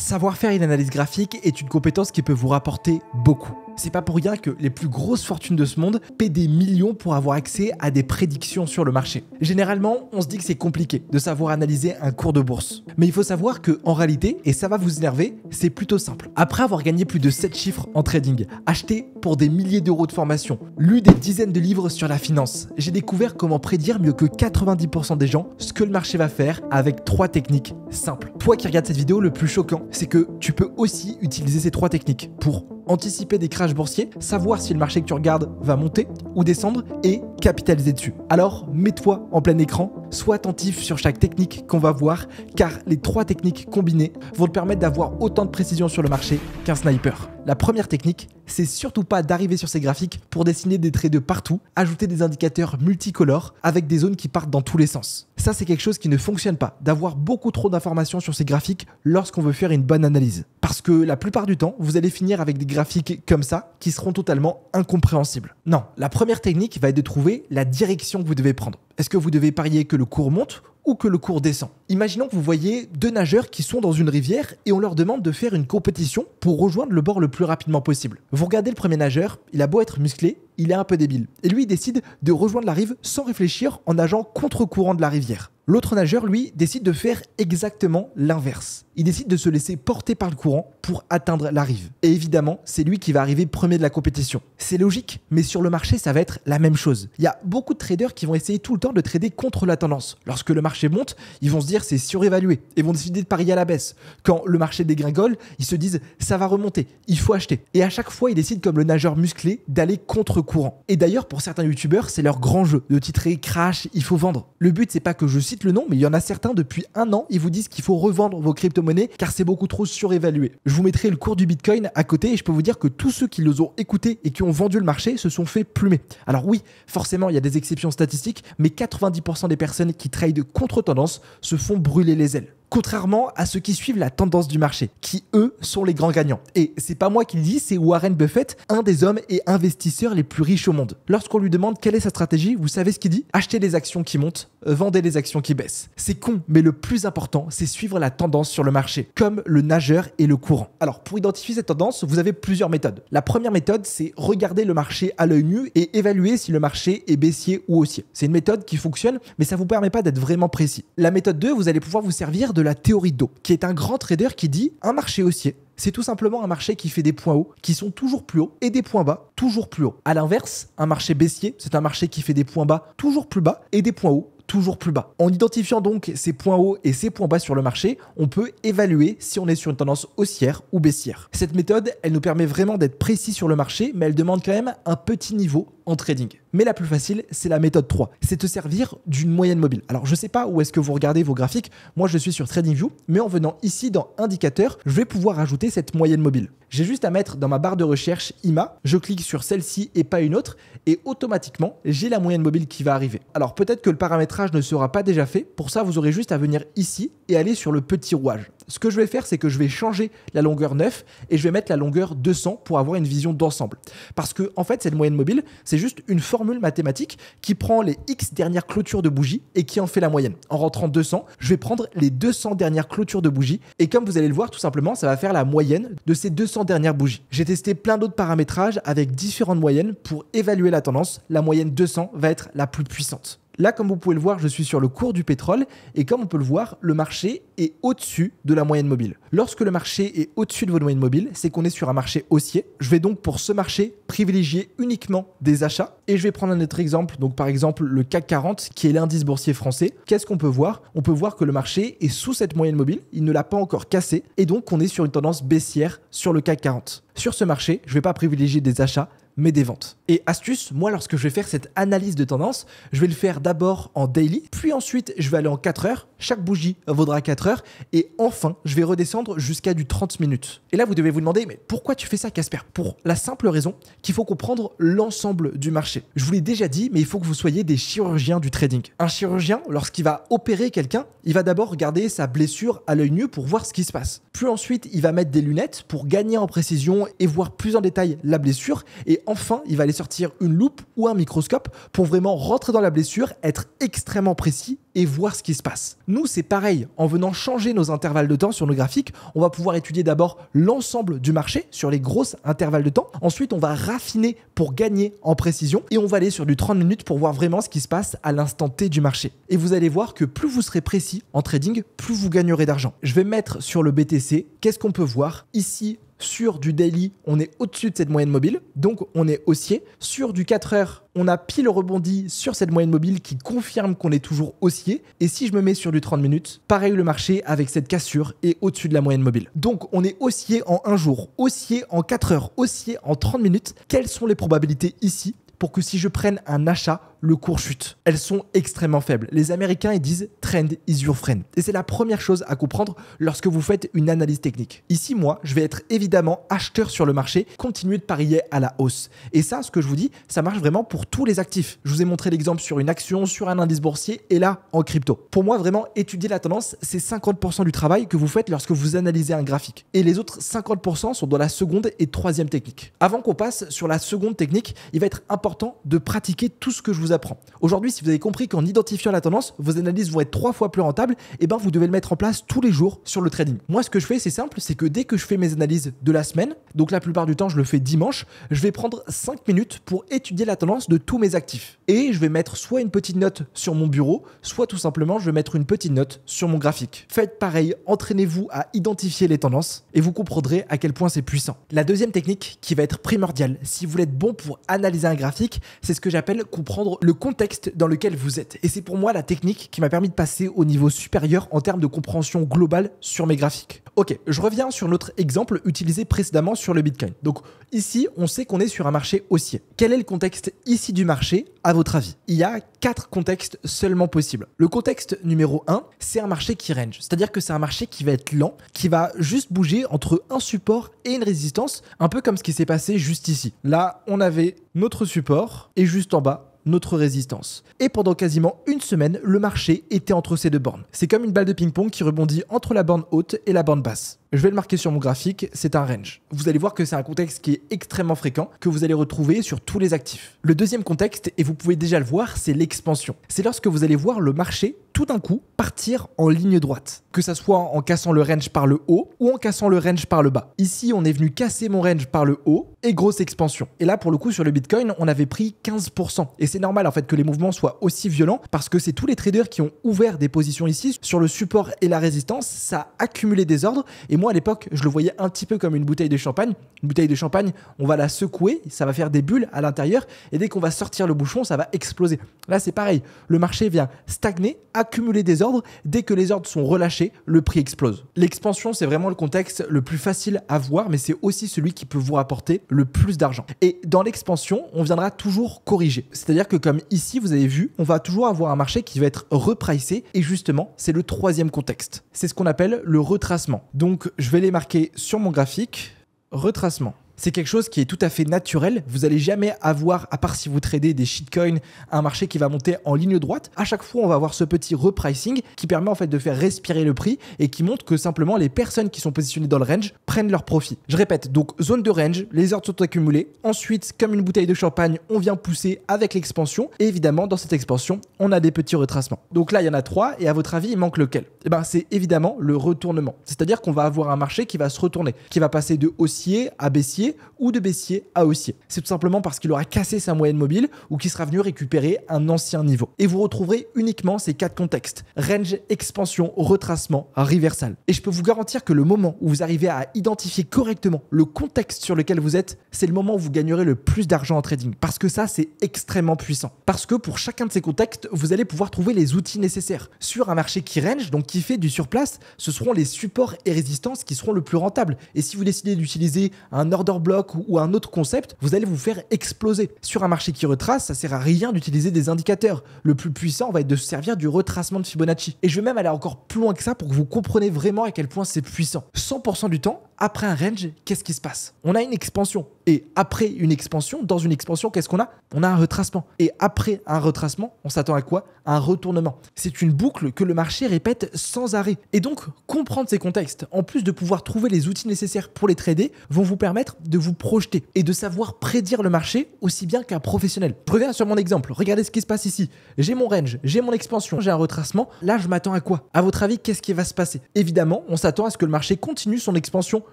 Savoir faire une analyse graphique est une compétence qui peut vous rapporter beaucoup. C'est pas pour rien que les plus grosses fortunes de ce monde paient des millions pour avoir accès à des prédictions sur le marché. Généralement, on se dit que c'est compliqué de savoir analyser un cours de bourse. Mais il faut savoir que en réalité, et ça va vous énerver, c'est plutôt simple. Après avoir gagné plus de 7 chiffres en trading, acheté pour des milliers d'euros de formation, lu des dizaines de livres sur la finance, j'ai découvert comment prédire mieux que 90% des gens ce que le marché va faire avec 3 techniques simples. Toi qui regardes cette vidéo, le plus choquant, c'est que tu peux aussi utiliser ces 3 techniques pour anticiper des crashs boursiers, savoir si le marché que tu regardes va monter ou descendre et capitaliser dessus. Alors mets-toi en plein écran, sois attentif sur chaque technique qu'on va voir car les 3 techniques combinées vont te permettre d'avoir autant de précision sur le marché qu'un sniper. La première technique, c'est surtout pas d'arriver sur ces graphiques pour dessiner des traits de partout, ajouter des indicateurs multicolores avec des zones qui partent dans tous les sens. Ça, c'est quelque chose qui ne fonctionne pas, d'avoir beaucoup trop d'informations sur ces graphiques lorsqu'on veut faire une bonne analyse. Parce que la plupart du temps, vous allez finir avec des graphiques comme ça qui seront totalement incompréhensibles. Non, la première technique va être de trouver la direction que vous devez prendre. Est-ce que vous devez parier que le cours monte ou que le cours descend? Imaginons que vous voyez 2 nageurs qui sont dans une rivière et on leur demande de faire une compétition pour rejoindre le bord le plus rapidement possible. Vous regardez le premier nageur, il a beau être musclé, il est un peu débile. Et lui, il décide de rejoindre la rive sans réfléchir en nageant contre-courant de la rivière. L'autre nageur, lui, décide de faire exactement l'inverse. Il décide de se laisser porter par le courant pour atteindre la rive. Et évidemment, c'est lui qui va arriver premier de la compétition. C'est logique, mais sur le marché, ça va être la même chose. Il y a beaucoup de traders qui vont essayer tout le temps de trader contre la tendance. Lorsque le marché monte, ils vont se dire c'est surévalué et vont décider de parier à la baisse. Quand le marché dégringole, ils se disent ça va remonter, il faut acheter. Et à chaque fois, ils décident comme le nageur musclé d'aller contre-courant. Et d'ailleurs, pour certains youtubeurs, c'est leur grand jeu de titrer crash, il faut vendre. Le but, c'est pas que je cite le nom, mais il y en a certains depuis 1 an, ils vous disent qu'il faut revendre vos crypto-monnaies car c'est beaucoup trop surévalué. Je vous mettrai le cours du Bitcoin à côté et je peux vous dire que tous ceux qui les ont écoutés et qui ont vendu le marché se sont fait plumer. Alors oui, forcément, il y a des exceptions statistiques, mais 90% des personnes qui tradent contre tendance se font brûler les ailes. Contrairement à ceux qui suivent la tendance du marché, qui eux sont les grands gagnants. Et c'est pas moi qui le dis, c'est Warren Buffett, un des hommes et investisseurs les plus riches au monde. Lorsqu'on lui demande quelle est sa stratégie, vous savez ce qu'il dit? Achetez les actions qui montent, vendez les actions qui baissent. C'est con, mais le plus important, c'est suivre la tendance sur le marché, comme le nageur et le courant. Alors pour identifier cette tendance, vous avez plusieurs méthodes. La première méthode, c'est regarder le marché à l'œil nu et évaluer si le marché est baissier ou haussier. C'est une méthode qui fonctionne, mais ça vous permet pas d'être vraiment précis. La méthode 2, vous allez pouvoir vous servir de la théorie d'eau, qui est un grand trader qui dit un marché haussier, c'est tout simplement un marché qui fait des points hauts qui sont toujours plus hauts et des points bas toujours plus hauts. À l'inverse, un marché baissier, c'est un marché qui fait des points bas toujours plus bas et des points hauts toujours plus bas. En identifiant donc ces points hauts et ces points bas sur le marché, on peut évaluer si on est sur une tendance haussière ou baissière. Cette méthode, elle nous permet vraiment d'être précis sur le marché, mais elle demande quand même un petit niveau en trading. Mais la plus facile, c'est la méthode 3. C'est te servir d'une moyenne mobile. Alors, je ne sais pas où est-ce que vous regardez vos graphiques. Moi, je suis sur TradingView, mais en venant ici dans Indicateur, je vais pouvoir ajouter cette moyenne mobile. J'ai juste à mettre dans ma barre de recherche IMA, je clique sur celle-ci et pas une autre, et automatiquement, j'ai la moyenne mobile qui va arriver. Alors, peut-être que le paramétrage ne sera pas déjà fait. Pour ça, vous aurez juste à venir ici et aller sur le petit rouage. Ce que je vais faire, c'est que je vais changer la longueur 9 et je vais mettre la longueur 200 pour avoir une vision d'ensemble. Parce que, en fait, cette moyenne mobile, c'est juste une formule mathématique qui prend les X dernières clôtures de bougies et qui en fait la moyenne. En rentrant 200, je vais prendre les 200 dernières clôtures de bougies et comme vous allez le voir, tout simplement, ça va faire la moyenne de ces 200 dernières bougies. J'ai testé plein d'autres paramétrages avec différentes moyennes pour évaluer la tendance. La moyenne 200 va être la plus puissante. Là, comme vous pouvez le voir, je suis sur le cours du pétrole et comme on peut le voir, le marché est au-dessus de la moyenne mobile. Lorsque le marché est au-dessus de votre moyenne mobile, c'est qu'on est sur un marché haussier. Je vais donc pour ce marché privilégier uniquement des achats et je vais prendre un autre exemple. Donc par exemple, le CAC 40 qui est l'indice boursier français. Qu'est-ce qu'on peut voir? On peut voir que le marché est sous cette moyenne mobile. Il ne l'a pas encore cassé et donc on est sur une tendance baissière sur le CAC 40. Sur ce marché, je ne vais pas privilégier des achats, mais des ventes. Et astuce, moi lorsque je vais faire cette analyse de tendance, je vais le faire d'abord en daily, puis ensuite je vais aller en 4 heures, chaque bougie vaudra 4 heures, et enfin je vais redescendre jusqu'à du 30 minutes. Et là vous devez vous demander, mais pourquoi tu fais ça Casper? Pour la simple raison qu'il faut comprendre l'ensemble du marché. Je vous l'ai déjà dit, mais il faut que vous soyez des chirurgiens du trading. Un chirurgien, lorsqu'il va opérer quelqu'un, il va d'abord regarder sa blessure à l'œil nu pour voir ce qui se passe. Puis ensuite, il va mettre des lunettes pour gagner en précision et voir plus en détail la blessure, et enfin, il va aller sortir une loupe ou un microscope pour vraiment rentrer dans la blessure, être extrêmement précis et voir ce qui se passe. Nous, c'est pareil. En venant changer nos intervalles de temps sur nos graphiques, on va pouvoir étudier d'abord l'ensemble du marché sur les grosses intervalles de temps. Ensuite, on va raffiner pour gagner en précision et on va aller sur du 30 minutes pour voir vraiment ce qui se passe à l'instant T du marché. Et vous allez voir que plus vous serez précis en trading, plus vous gagnerez d'argent. Je vais mettre sur le BTC, qu'est-ce qu'on peut voir ici? Sur du daily, on est au-dessus de cette moyenne mobile, donc on est haussier. Sur du 4 heures, on a pile rebondi sur cette moyenne mobile qui confirme qu'on est toujours haussier. Et si je me mets sur du 30 minutes, pareil, le marché avec cette cassure est au-dessus de la moyenne mobile. Donc on est haussier en un jour, haussier en 4 heures, haussier en 30 minutes. Quelles sont les probabilités ici pour que si je prenne un achat, le cours chute? Elles sont extrêmement faibles. Les Américains, ils disent « trend is your friend ». Et c'est la première chose à comprendre lorsque vous faites une analyse technique. Ici, moi, je vais être évidemment acheteur sur le marché, continuer de parier à la hausse. Et ça, ce que je vous dis, ça marche vraiment pour tous les actifs. Je vous ai montré l'exemple sur une action, sur un indice boursier et là, en crypto. Pour moi, vraiment, étudier la tendance, c'est 50% du travail que vous faites lorsque vous analysez un graphique. Et les autres 50% sont dans la seconde et troisième technique. Avant qu'on passe sur la seconde technique, il va être important de pratiquer tout ce que je vous apprends. Aujourd'hui, si vous avez compris qu'en identifiant la tendance, vos analyses vont être 3 fois plus rentables, et ben vous devez le mettre en place tous les jours sur le trading. Moi, ce que je fais, c'est simple, c'est que dès que je fais mes analyses de la semaine, donc la plupart du temps, je le fais dimanche, je vais prendre 5 minutes pour étudier la tendance de tous mes actifs. Et je vais mettre soit une petite note sur mon bureau, soit tout simplement, je vais mettre une petite note sur mon graphique. Faites pareil, entraînez-vous à identifier les tendances et vous comprendrez à quel point c'est puissant. La deuxième technique qui va être primordiale, si vous voulez être bon pour analyser un graphique, c'est ce que j'appelle comprendre le contexte dans lequel vous êtes. Et c'est pour moi la technique qui m'a permis de passer au niveau supérieur en termes de compréhension globale sur mes graphiques. Ok, je reviens sur notre exemple utilisé précédemment sur le Bitcoin. Donc ici, on sait qu'on est sur un marché haussier. Quel est le contexte ici du marché à votre avis? Il y a 4 contextes seulement possibles. Le contexte numéro 1, c'est un marché qui range. C'est-à-dire que c'est un marché qui va être lent, qui va juste bouger entre un support et une résistance, un peu comme ce qui s'est passé juste ici. Là, on avait notre support et juste en bas, notre résistance. Et pendant quasiment une semaine, le marché était entre ces deux bornes. C'est comme une balle de ping-pong qui rebondit entre la borne haute et la borne basse. Je vais le marquer sur mon graphique, c'est un range. Vous allez voir que c'est un contexte qui est extrêmement fréquent, que vous allez retrouver sur tous les actifs. Le deuxième contexte, et vous pouvez déjà le voir, c'est l'expansion. C'est lorsque vous allez voir le marché tout d'un coup partir en ligne droite, que ça soit en cassant le range par le haut ou en cassant le range par le bas. Ici, on est venu casser mon range par le haut et grosse expansion. Et là, pour le coup, sur le Bitcoin, on avait pris 15%. Et c'est normal en fait que les mouvements soient aussi violents parce que c'est tous les traders qui ont ouvert des positions ici sur le support et la résistance. Ça a accumulé des ordres. Et moi, à l'époque, je le voyais un petit peu comme une bouteille de champagne. Une bouteille de champagne, on va la secouer, ça va faire des bulles à l'intérieur. Et dès qu'on va sortir le bouchon, ça va exploser. Là, c'est pareil. Le marché vient stagner, accumuler des ordres. Dès que les ordres sont relâchés, le prix explose. L'expansion, c'est vraiment le contexte le plus facile à voir, mais c'est aussi celui qui peut vous rapporter le plus d'argent. Et dans l'expansion, on viendra toujours corriger. C'est-à-dire que comme ici, vous avez vu, on va toujours avoir un marché qui va être repricé. Et justement, c'est le troisième contexte. C'est ce qu'on appelle le retracement. Donc, je vais les marquer sur mon graphique. Retracement. C'est quelque chose qui est tout à fait naturel. Vous n'allez jamais avoir, à part si vous tradez des shitcoins, un marché qui va monter en ligne droite. À chaque fois, on va avoir ce petit repricing qui permet en fait de faire respirer le prix et qui montre que simplement les personnes qui sont positionnées dans le range prennent leur profit. Je répète, donc zone de range, les ordres sont accumulés. Ensuite, comme une bouteille de champagne, on vient pousser avec l'expansion. Et évidemment, dans cette expansion, on a des petits retracements. Donc là, il y en a 3. Et à votre avis, il manque lequel? Eh ben, c'est évidemment le retournement. C'est-à-dire qu'on va avoir un marché qui va se retourner, qui va passer de haussier à baissier ou de baissier à haussier. C'est tout simplement parce qu'il aura cassé sa moyenne mobile ou qu'il sera venu récupérer un ancien niveau. Et vous retrouverez uniquement ces 4 contextes: range, expansion, retracement, reversal. Et je peux vous garantir que le moment où vous arrivez à identifier correctement le contexte sur lequel vous êtes, c'est le moment où vous gagnerez le plus d'argent en trading. Parce que ça, c'est extrêmement puissant. Parce que pour chacun de ces contextes, vous allez pouvoir trouver les outils nécessaires. Sur un marché qui range, donc qui fait du surplace, ce seront les supports et résistances qui seront le plus rentables. Et si vous décidez d'utiliser un order block ou un autre concept, vous allez vous faire exploser. Sur un marché qui retrace, ça sert à rien d'utiliser des indicateurs. Le plus puissant va être de se servir du retracement de Fibonacci. Et je vais même aller encore plus loin que ça pour que vous compreniez vraiment à quel point c'est puissant. 100% du temps, après un range, qu'est-ce qui se passe? On a une expansion. Et après une expansion, dans une expansion, qu'est-ce qu'on a? On a un retracement. Et après un retracement, on s'attend à quoi? À un retournement. C'est une boucle que le marché répète sans arrêt. Et donc, comprendre ces contextes, en plus de pouvoir trouver les outils nécessaires pour les trader, vont vous permettre de vous projeter et de savoir prédire le marché aussi bien qu'un professionnel. Je reviens sur mon exemple. Regardez ce qui se passe ici. J'ai mon range, j'ai mon expansion, j'ai un retracement. Là, je m'attends à quoi? À votre avis, qu'est-ce qui va se passer? Évidemment, on s'attend à ce que le marché continue son expansion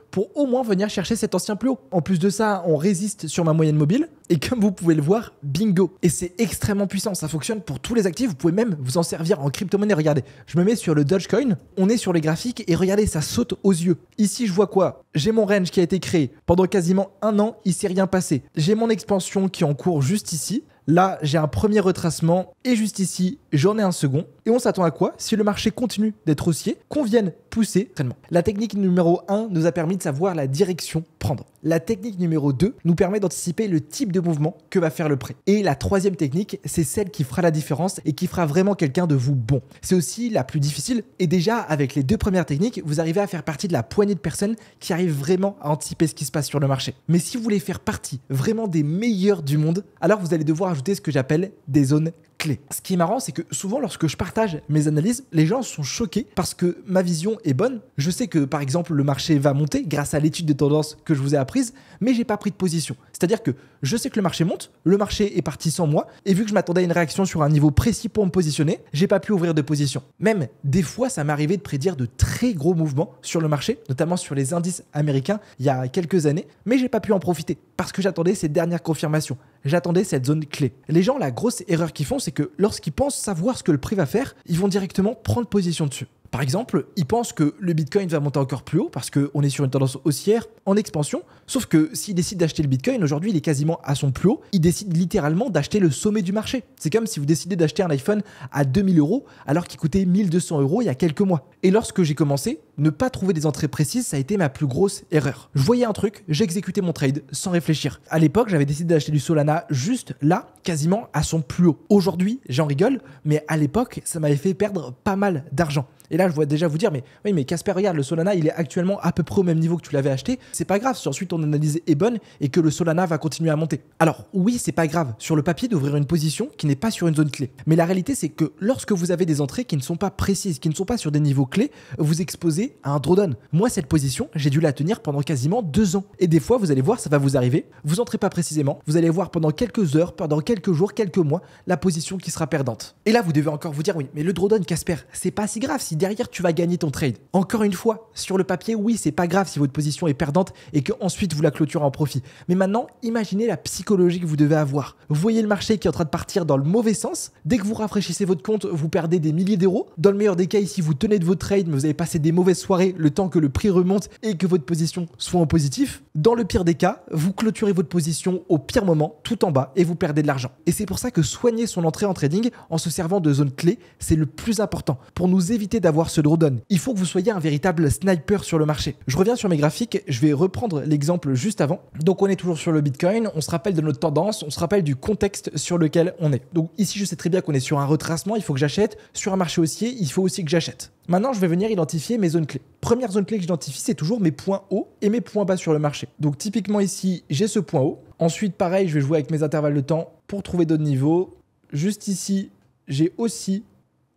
pour au moins venir chercher cet ancien plus haut. En plus de ça, on résiste sur ma moyenne mobile et comme vous pouvez le voir, bingo. Et c'est extrêmement puissant, ça fonctionne pour tous les actifs, vous pouvez même vous en servir en crypto-monnaie. Regardez, je me mets sur le Dogecoin, on est sur les graphiques et regardez, ça saute aux yeux. Ici, je vois quoi? J'ai mon range qui a été créé pendant quasiment un an, il s'est rien passé. J'ai mon expansion qui est en cours juste ici. Là, j'ai un premier retracement et juste ici, j'en ai un second. Et on s'attend à quoi? Si le marché continue d'être haussier, qu'on vienne pousser traitement. La technique numéro 1 nous a permis de savoir la direction prendre. La technique numéro 2 nous permet d'anticiper le type de mouvement que va faire le prix. Et la troisième technique, c'est celle qui fera la différence et qui fera vraiment quelqu'un de vous bon. C'est aussi la plus difficile. Et déjà, avec les deux premières techniques, vous arrivez à faire partie de la poignée de personnes qui arrivent vraiment à anticiper ce qui se passe sur le marché. Mais si vous voulez faire partie vraiment des meilleurs du monde, alors vous allez devoir ajouter ce que j'appelle des zones clés. Ce qui est marrant, c'est que souvent lorsque je partage mes analyses, les gens sont choqués parce que ma vision est bonne. Je sais que par exemple le marché va monter grâce à l'étude de tendance que je vous ai apprise, mais j'ai pas pris de position. C'est-à-dire que je sais que le marché monte, le marché est parti sans moi, et vu que je m'attendais à une réaction sur un niveau précis pour me positionner, j'ai pas pu ouvrir de position. Même des fois, ça m'est arrivé de prédire de très gros mouvements sur le marché, notamment sur les indices américains il y a quelques années, mais j'ai pas pu en profiter parce que j'attendais ces dernières confirmations. J'attendais cette zone clé. Les gens, la grosse erreur qu'ils font, c'est que lorsqu'ils pensent savoir ce que le prix va faire, ils vont directement prendre position dessus. Par exemple, ils pensent que le Bitcoin va monter encore plus haut parce qu'on est sur une tendance haussière en expansion. Sauf que s'ils décident d'acheter le Bitcoin, aujourd'hui il est quasiment à son plus haut, ils décident littéralement d'acheter le sommet du marché. C'est comme si vous décidez d'acheter un iPhone à 2000 € alors qu'il coûtait 1200 € il y a quelques mois. Et lorsque j'ai commencé, ne pas trouver des entrées précises, ça a été ma plus grosse erreur. Je voyais un truc, j'exécutais mon trade sans réfléchir. À l'époque, j'avais décidé d'acheter du Solana juste là, quasiment à son plus haut. Aujourd'hui, j'en rigole, mais à l'époque, ça m'avait fait perdre pas mal d'argent. Et là, je vois déjà vous dire, mais oui, mais Casper, regarde, le Solana, il est actuellement à peu près au même niveau que tu l'avais acheté. C'est pas grave si ensuite ton analyse est bonne et que le Solana va continuer à monter. Alors, oui, c'est pas grave sur le papier d'ouvrir une position qui n'est pas sur une zone clé. Mais la réalité, c'est que lorsque vous avez des entrées qui ne sont pas précises, qui ne sont pas sur des niveaux clés, vous exposez à un drawdown. Moi, cette position, j'ai dû la tenir pendant quasiment 2 ans. Et des fois, vous allez voir, ça va vous arriver. Vous entrez pas précisément. Vous allez voir pendant quelques heures, pendant quelques jours, quelques mois, la position qui sera perdante. Et là, vous devez encore vous dire, oui, mais le drawdown, Casper, c'est pas si grave si derrière tu vas gagner ton trade. Encore une fois, sur le papier, oui, c'est pas grave si votre position est perdante et que ensuite vous la clôturez en profit. Mais maintenant, imaginez la psychologie que vous devez avoir. Vous voyez le marché qui est en train de partir dans le mauvais sens. Dès que vous rafraîchissez votre compte, vous perdez des milliers d'euros. Dans le meilleur des cas, ici, vous tenez de votre trade, mais vous avez passé des mauvaises soirées le temps que le prix remonte et que votre position soit en positif. Dans le pire des cas, vous clôturez votre position au pire moment, tout en bas, et vous perdez de l'argent. Et c'est pour ça que soigner son entrée en trading en se servant de zones clés, c'est le plus important pour nous éviter d'avoir ce drawdown. Il faut que vous soyez un véritable sniper sur le marché. Je reviens sur mes graphiques, je vais reprendre l'exemple juste avant. Donc on est toujours sur le Bitcoin, on se rappelle de notre tendance, on se rappelle du contexte sur lequel on est. Donc ici je sais très bien qu'on est sur un retracement, il faut que j'achète. Sur un marché haussier, il faut aussi que j'achète. Maintenant je vais venir identifier mes zones clés. Première zone clé que j'identifie, c'est toujours mes points hauts et mes points bas sur le marché. Donc typiquement ici, j'ai ce point haut. Ensuite pareil, je vais jouer avec mes intervalles de temps pour trouver d'autres niveaux. Juste ici, j'ai aussi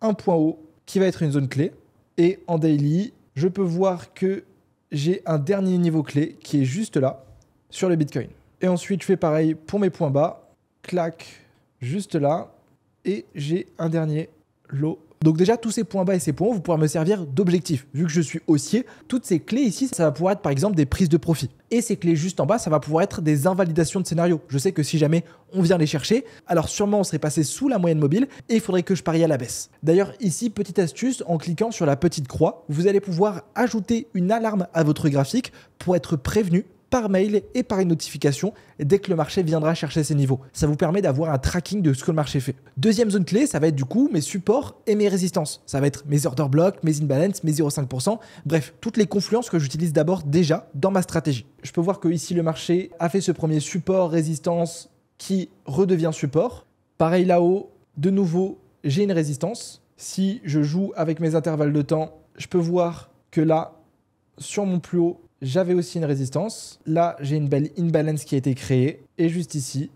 un point haut qui va être une zone clé. Et en daily, je peux voir que j'ai un dernier niveau clé qui est juste là, sur le Bitcoin. Et ensuite, je fais pareil pour mes points bas. Clac, juste là. Et j'ai un dernier low. Donc déjà, tous ces points bas et ces points hauts, vous pourrez me servir d'objectif. Vu que je suis haussier, toutes ces clés ici, ça va pouvoir être par exemple des prises de profit. Et ces clés juste en bas, ça va pouvoir être des invalidations de scénario. Je sais que si jamais on vient les chercher, alors sûrement on serait passé sous la moyenne mobile et il faudrait que je parie à la baisse. D'ailleurs, ici, petite astuce, en cliquant sur la petite croix, vous allez pouvoir ajouter une alarme à votre graphique pour être prévenu par mail et par une notification dès que le marché viendra chercher ces niveaux. Ça vous permet d'avoir un tracking de ce que le marché fait. Deuxième zone clé, ça va être du coup mes supports et mes résistances. Ça va être mes order blocks, mes imbalance, mes 0,5%. Bref, toutes les confluences que j'utilise d'abord déjà dans ma stratégie. Je peux voir que ici le marché a fait ce premier support, résistance qui redevient support. Pareil là-haut, de nouveau, j'ai une résistance. Si je joue avec mes intervalles de temps, je peux voir que là, sur mon plus haut, j'avais aussi une résistance. Là, j'ai une belle imbalance qui a été créée. Et juste ici,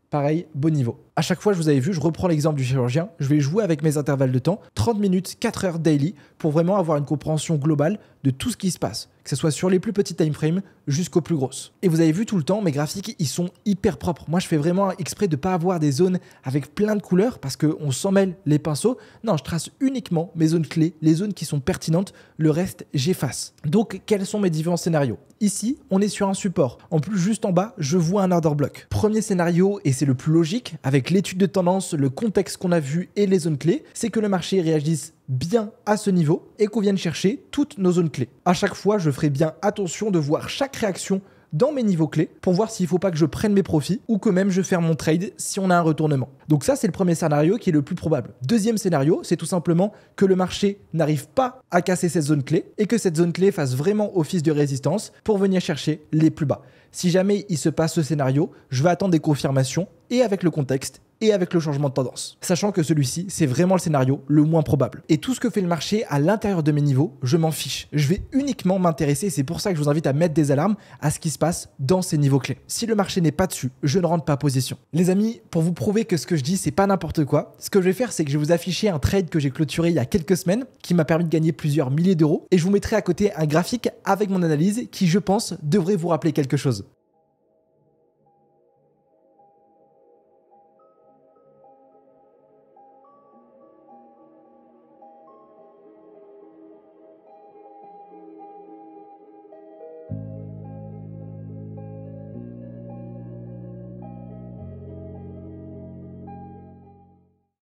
pareil, bon niveau. À chaque fois, je vous avais vu, je reprends l'exemple du chirurgien, je vais jouer avec mes intervalles de temps, 30 minutes, 4 heures daily, pour vraiment avoir une compréhension globale de tout ce qui se passe, que ce soit sur les plus petits time frames jusqu'aux plus grosses. Et vous avez vu tout le temps, mes graphiques, ils sont hyper propres. Moi, je fais vraiment exprès de ne pas avoir des zones avec plein de couleurs parce qu'on s'en mêle les pinceaux. Non, je trace uniquement mes zones clés, les zones qui sont pertinentes, le reste, j'efface. Donc, quels sont mes différents scénarios? Ici, on est sur un support. En plus, juste en bas, je vois un order block. Premier scénario, et c'est le plus logique, avec l'étude de tendance, le contexte qu'on a vu et les zones clés, c'est que le marché réagisse bien à ce niveau et qu'on vienne chercher toutes nos zones clés. À chaque fois, je ferai bien attention de voir chaque réaction dans mes niveaux clés pour voir s'il ne faut pas que je prenne mes profits ou que même je ferme mon trade si on a un retournement. Donc ça, c'est le premier scénario qui est le plus probable. Deuxième scénario, c'est tout simplement que le marché n'arrive pas à casser cette zone clé et que cette zone clé fasse vraiment office de résistance pour venir chercher les plus bas. Si jamais il se passe ce scénario, je vais attendre des confirmations et avec le contexte et avec le changement de tendance. Sachant que celui-ci, c'est vraiment le scénario le moins probable. Et tout ce que fait le marché à l'intérieur de mes niveaux, je m'en fiche. Je vais uniquement m'intéresser, c'est pour ça que je vous invite à mettre des alarmes à ce qui se passe dans ces niveaux clés. Si le marché n'est pas dessus, je ne rentre pas position. Les amis, pour vous prouver que ce que je dis, c'est pas n'importe quoi, ce que je vais faire, c'est que je vais vous afficher un trade que j'ai clôturé il y a quelques semaines, qui m'a permis de gagner plusieurs milliers d'euros, et je vous mettrai à côté un graphique avec mon analyse qui, je pense, devrait vous rappeler quelque chose.